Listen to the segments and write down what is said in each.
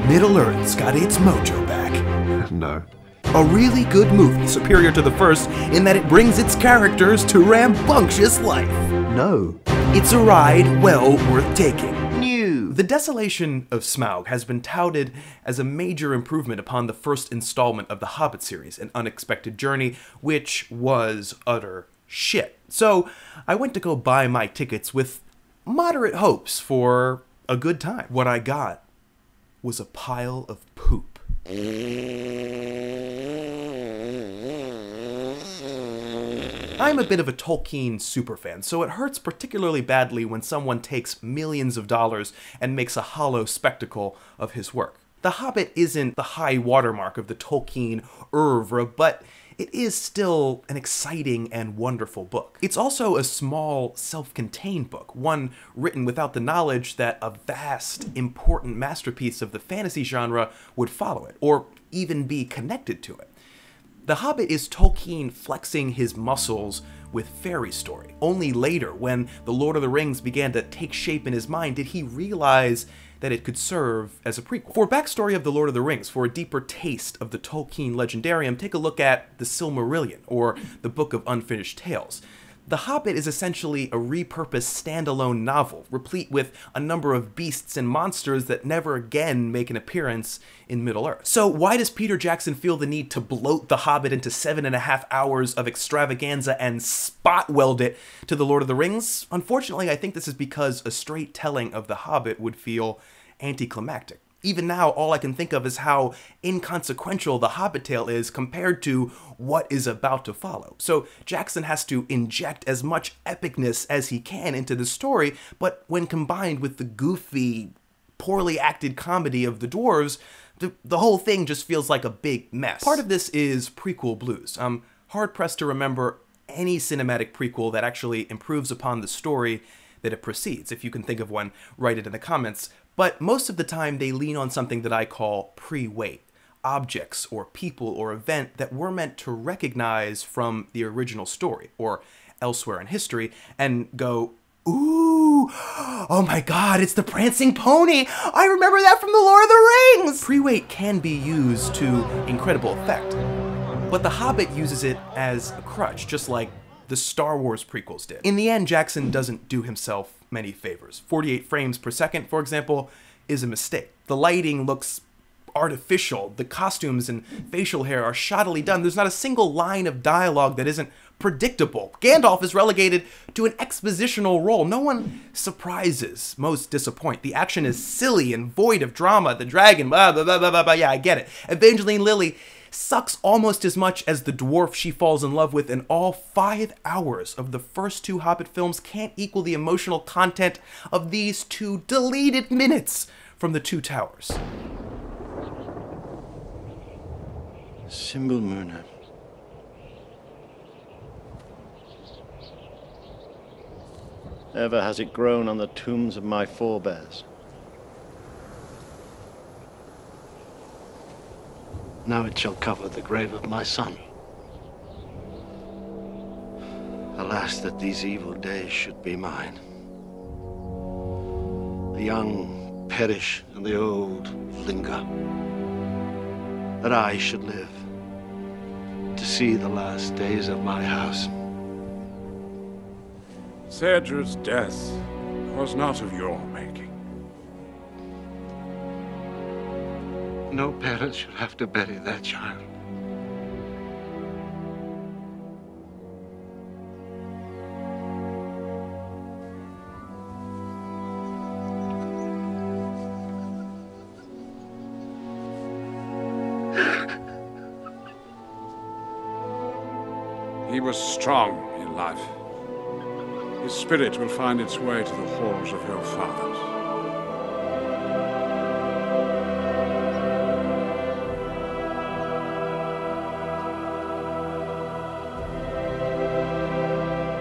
Middle-earth's got its mojo back. No. A really good movie, superior to the first in that it brings its characters to rambunctious life. No. It's a ride well worth taking. New. The Desolation of Smaug has been touted as a major improvement upon the first installment of the Hobbit series, An Unexpected Journey, which was utter shit. So I went to go buy my tickets with moderate hopes for a good time. What I got was a pile of poop. I'm a bit of a Tolkien superfan, so it hurts particularly badly when someone takes millions of dollars and makes a hollow spectacle of his work. The Hobbit isn't the high watermark of the Tolkien oeuvre, but it is still an exciting and wonderful book. It's also a small, self-contained book, one written without the knowledge that a vast, important masterpiece of the fantasy genre would follow it, or even be connected to it. The Hobbit is Tolkien flexing his muscles with fairy story. Only later, when The Lord of the Rings began to take shape in his mind, did he realize that it could serve as a prequel. For backstory of The Lord of the Rings, for a deeper taste of the Tolkien legendarium, take a look at The Silmarillion, or the Book of Unfinished Tales. The Hobbit is essentially a repurposed standalone novel, replete with a number of beasts and monsters that never again make an appearance in Middle-earth. So why does Peter Jackson feel the need to bloat The Hobbit into 7.5 hours of extravaganza and spot weld it to The Lord of the Rings? Unfortunately, I think this is because a straight telling of The Hobbit would feel anticlimactic. Even now, all I can think of is how inconsequential the Hobbit tale is compared to what is about to follow. So Jackson has to inject as much epicness as he can into the story, but when combined with the goofy, poorly acted comedy of the dwarves, the whole thing just feels like a big mess. Part of this is prequel blues. I'm hard-pressed to remember any cinematic prequel that actually improves upon the story that it precedes. If you can think of one, write it in the comments. But most of the time they lean on something that I call pre-weight, objects or people or event that we're meant to recognize from the original story or elsewhere in history and go, ooh, oh my god, it's the prancing pony! I remember that from The Lord of the Rings! Pre-weight can be used to incredible effect, but The Hobbit uses it as a crutch, just like the Star Wars prequels did. In the end, Jackson doesn't do himself many favors. 48 frames per second, for example, is a mistake. The lighting looks artificial. The costumes and facial hair are shoddily done. There's not a single line of dialogue that isn't predictable. Gandalf is relegated to an expositional role. No one surprises, most disappoint. The action is silly and void of drama. The dragon, blah, blah, blah, blah, blah, blah. Yeah, I get it. Evangeline Lilly sucks almost as much as the dwarf she falls in love with, and all 5 hours of the first 2 Hobbit films can't equal the emotional content of these 2 deleted minutes from The Two Towers. Symbolmuna. Ever has it grown on the tombs of my forebears. Now it shall cover the grave of my son. Alas, that these evil days should be mine. The young perish and the old linger. That I should live to see the last days of my house. Cedric's death was not of your making. No parent should have to bury their child. He was strong in life. His spirit will find its way to the halls of your fathers.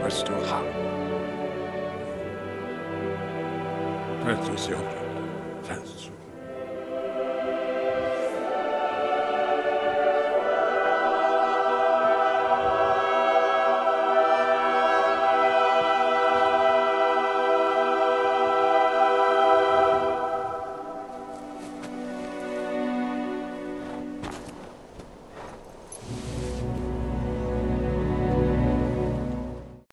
Rest of heart. That is your fence.